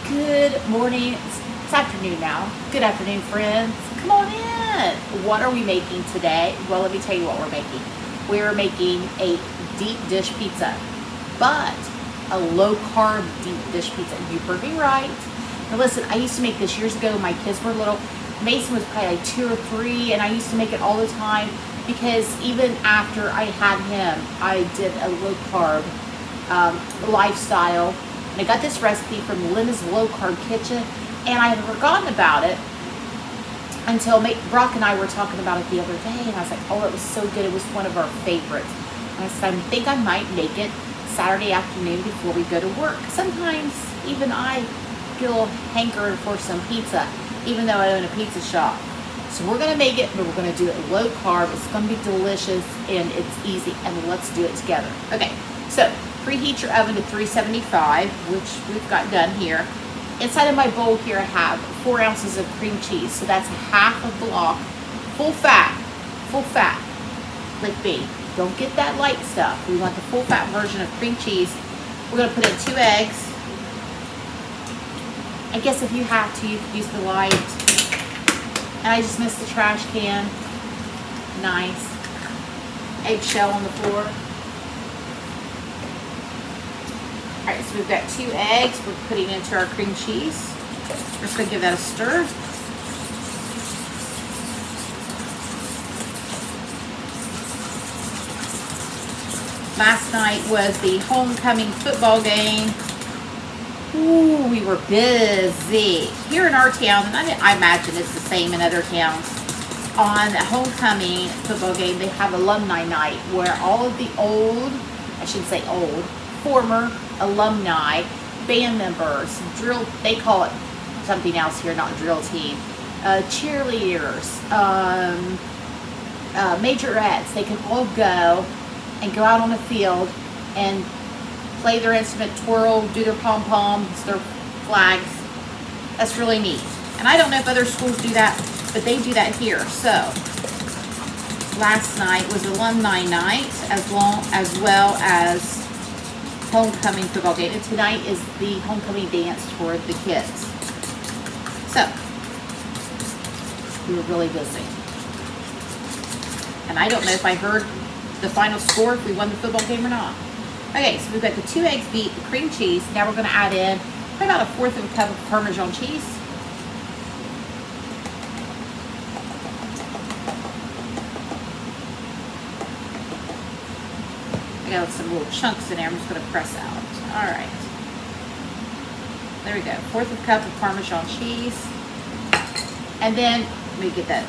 Good morning. It's afternoon now. Good afternoon, friends. Come on in. What are we making today? Well, let me tell you what we're making. We're making a deep dish pizza, but a low carb deep dish pizza. You heard me right. Now listen, I used to make this years ago when my kids were little. Mason was probably like 2 or 3, and I used to make it all the time because even after I had him, I did a low carb lifestyle. And I got this recipe from Linda's Low Carb Kitchen, and I had forgotten about it until Brock and I were talking about it the other day, and I was like, oh, it was so good. It was one of our favorites. And I said, I think I might make it Saturday afternoon before we go to work. Sometimes even I feel hankered for some pizza, even though I own a pizza shop. So we're gonna make it, but we're gonna do it low carb. It's gonna be delicious, and it's easy, and let's do it together. Okay, so preheat your oven to 375, which we've got done here. Inside of my bowl here, I have 4 ounces of cream cheese. So that's half a block, full fat, like me. Don't get that light stuff. We want the full fat version of cream cheese. We're gonna put in 2 eggs. I guess if you have to, you can use the light. And I just missed the trash can. Nice. Eggshell on the floor. All right, so we've got 2 eggs we're putting into our cream cheese. We're just gonna give that a stir. Last night was the homecoming football game. Ooh, we were busy. Here in our town, and I imagine it's the same in other towns, on the homecoming football game, they have alumni night where all of the former alumni, band members, they call it something else here, not drill team, cheerleaders, majorettes, they can all go and go out on the field and play their instrument, twirl, do their pom-poms, their flags. That's really neat. And I don't know if other schools do that, but they do that here. So last night was alumni night as well as homecoming football game, and tonight is the homecoming dance for the kids. So we were really busy, and I don't know if I heard the final score, if we won the football game or not. Okay, so we've got the 2 eggs beat, the cream cheese. Now we're going to add in probably about 1/4 of a cup of Parmesan cheese. Got some little chunks in there. I'm just going to press out. All right. There we go. 1/4 of a cup of Parmesan cheese. And then let me give that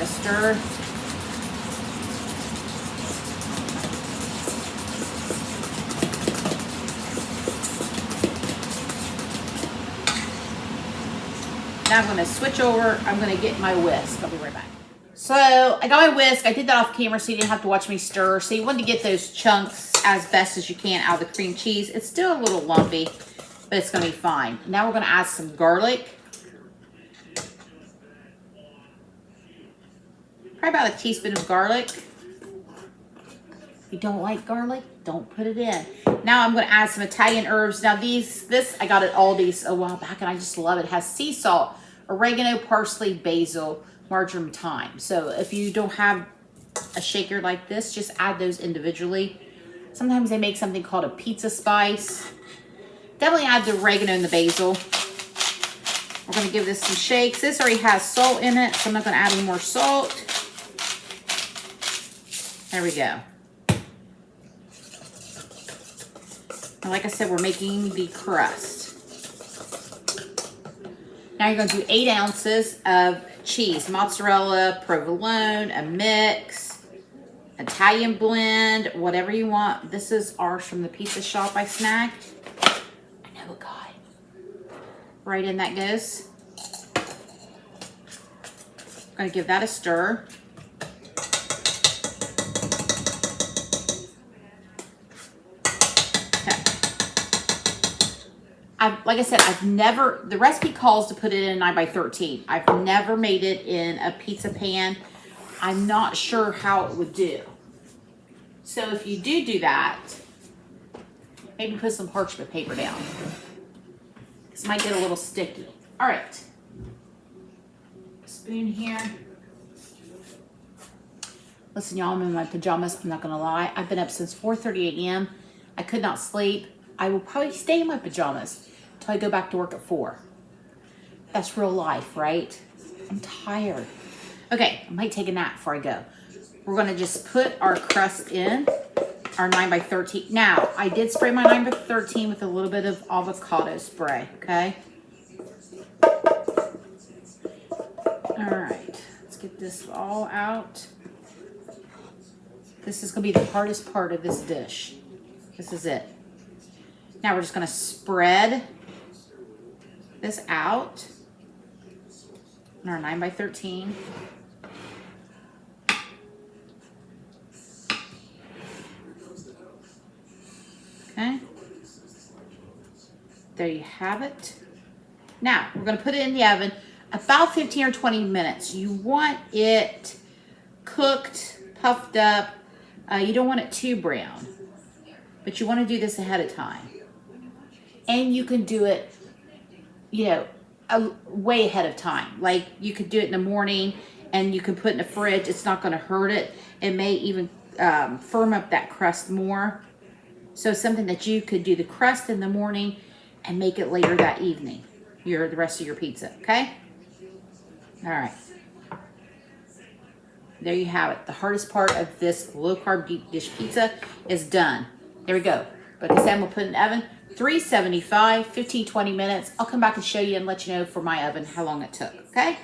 a stir. Now I'm going to switch over. I'm going to get my whisk. I'll be right back. So I got my whisk. I did that off camera so you didn't have to watch me stir. So you want to get those chunks as best as you can out of the cream cheese. It's still a little lumpy, but it's going to be fine. Now we're going to add some garlic. Probably about a teaspoon of garlic. If you don't like garlic, don't put it in. Now I'm going to add some Italian herbs. Now this I got at Aldi's a while back, and I just love it. It has sea salt, oregano, parsley, basil, marjoram, thyme. So if you don't have a shaker like this, just add those individually. Sometimes they make something called a pizza spice. Definitely add the oregano and the basil. We're going to give this some shakes. This already has salt in it, so I'm not going to add any more salt. There we go. And like I said, we're making the crust. Now you're going to do 8 ounces of cheese, mozzarella, provolone, a mix, Italian blend, whatever you want. This is ours from the pizza shop I snagged. I know a guy. Right in that goes. I'm going to give that a stir. Like I said, the recipe calls to put it in a 9x13. I've never made it in a pizza pan. I'm not sure how it would do. So if you do that, maybe put some parchment paper down. This might get a little sticky. All right. Spoon here. Listen, y'all, I'm in my pajamas. I'm not going to lie. I've been up since 4:30 a.m. I could not sleep. I will probably stay in my pajamas until I go back to work at 4. That's real life, right? I'm tired. Okay, I might take a nap before I go. We're going to just put our crust in, our 9x13. Now, I did spray my 9x13 with a little bit of avocado spray, okay? All right, let's get this all out. This is going to be the hardest part of this dish. This is it. Now we're just going to spread this out on our 9x13. Okay. There you have it. Now we're going to put it in the oven about 15 or 20 minutes. You want it cooked, puffed up. You don't want it too brown, but you want to do this ahead of time. And you can do it, you know, way ahead of time. Like you could do it in the morning and you can put it in the fridge. It's not going to hurt it. It may even firm up that crust more. So something that you could do the crust in the morning and make it later that evening. The rest of your pizza, okay? All right. There you have it. The hardest part of this low-carb deep dish pizza is done. There we go. Like I said, we'll put it in the oven, 375, 15, 20 minutes. I'll come back and show you and let you know for my oven how long it took, okay?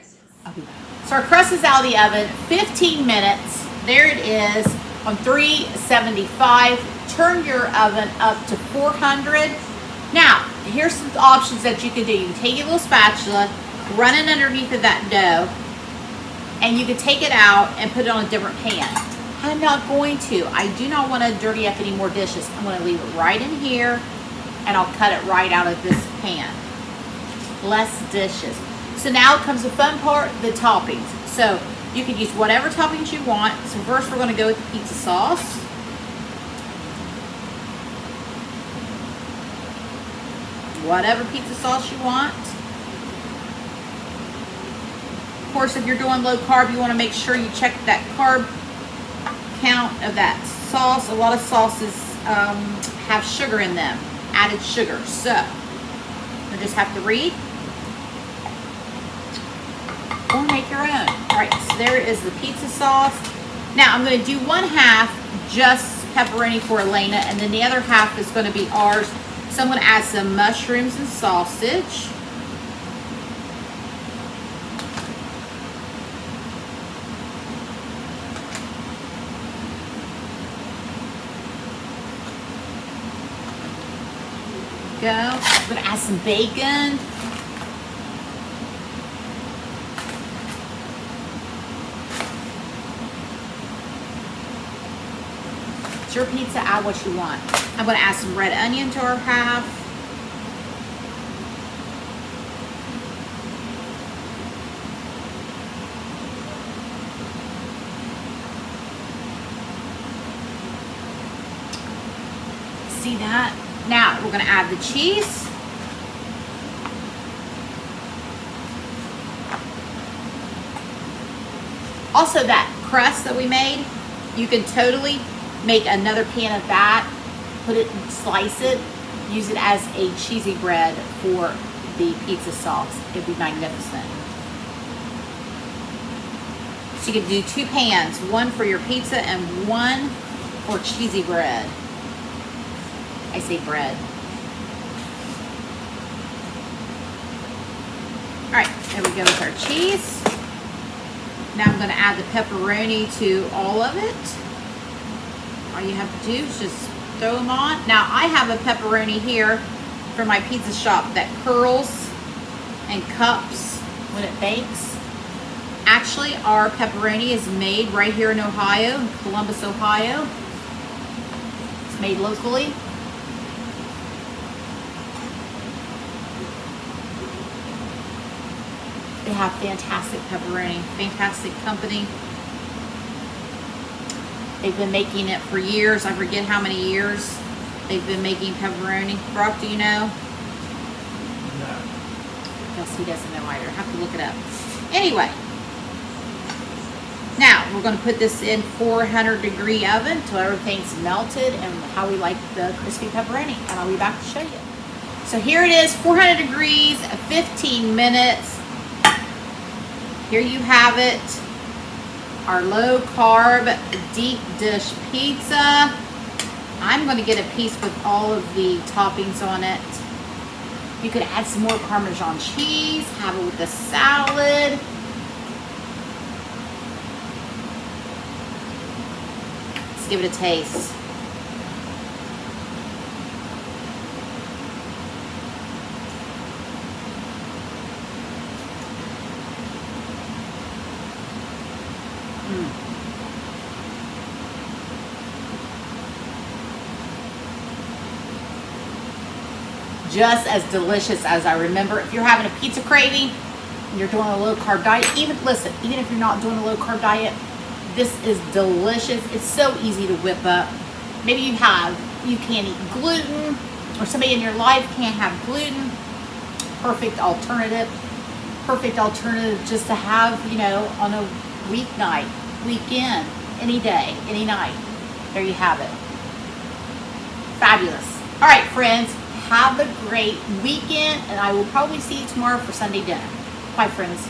I'll be back. So our crust is out of the oven, 15 minutes. There it is on 375. Turn your oven up to 400. Now, here's some options that you can do. You can take your little spatula, run it underneath of that dough, and you can take it out and put it on a different pan. I'm not going to. I do not want to dirty up any more dishes. I'm going to leave it right in here, and I'll cut it right out of this pan. Less dishes. So now comes the fun part, the toppings. So you can use whatever toppings you want. So first we're going to go with the pizza sauce. Whatever pizza sauce you want. Of course, if you're doing low carb, you want to make sure you check that carb count of that sauce. A lot of sauces have sugar in them, added sugar. So you just have to read or make your own. All right, so there is the pizza sauce. Now I'm going to do 1/2 just pepperoni for Elena, and then the other half is going to be ours. So I'm going to add some mushrooms and sausage. Go. I'm going to add some bacon. It's your pizza, add what you want. I'm going to add some red onion to our half. See that? Now we're going to add the cheese. Also that crust that we made, you can totally make another pan of that, put it, slice it, use it as a cheesy bread for the pizza sauce. It'd be magnificent. So you can do 2 pans, one for your pizza and one for cheesy bread. I say bread. All right, there we go with our cheese. Now I'm going to add the pepperoni to all of it. All you have to do is just throw them on. Now I have a pepperoni here from my pizza shop that curls and cups when it bakes. Actually, our pepperoni is made right here in Ohio, in Columbus, Ohio. It's made locally. They have fantastic pepperoni, fantastic company. They've been making it for years. I forget how many years they've been making pepperoni. Brock, do you know? No. he doesn't know either. I have to look it up. Anyway, now we're going to put this in 400-degree oven till everything's melted and how we like the crispy pepperoni. And I'll be back to show you. So here it is, 400 degrees, 15 minutes. Here you have it. Our low carb deep dish pizza. I'm going to get a piece with all of the toppings on it. You could add some more Parmesan cheese, have it with the salad. Let's give it a taste. Just as delicious as I remember. If you're having a pizza craving and you're doing a low carb diet, even if you're not doing a low carb diet, this is delicious. It's so easy to whip up. Maybe you can't eat gluten, or somebody in your life can't have gluten. Perfect alternative just to have, on a weeknight, weekend, any day, any night. There you have it. Fabulous. All right, friends. Have a great weekend, and I will probably see you tomorrow for Sunday dinner. Bye, friends.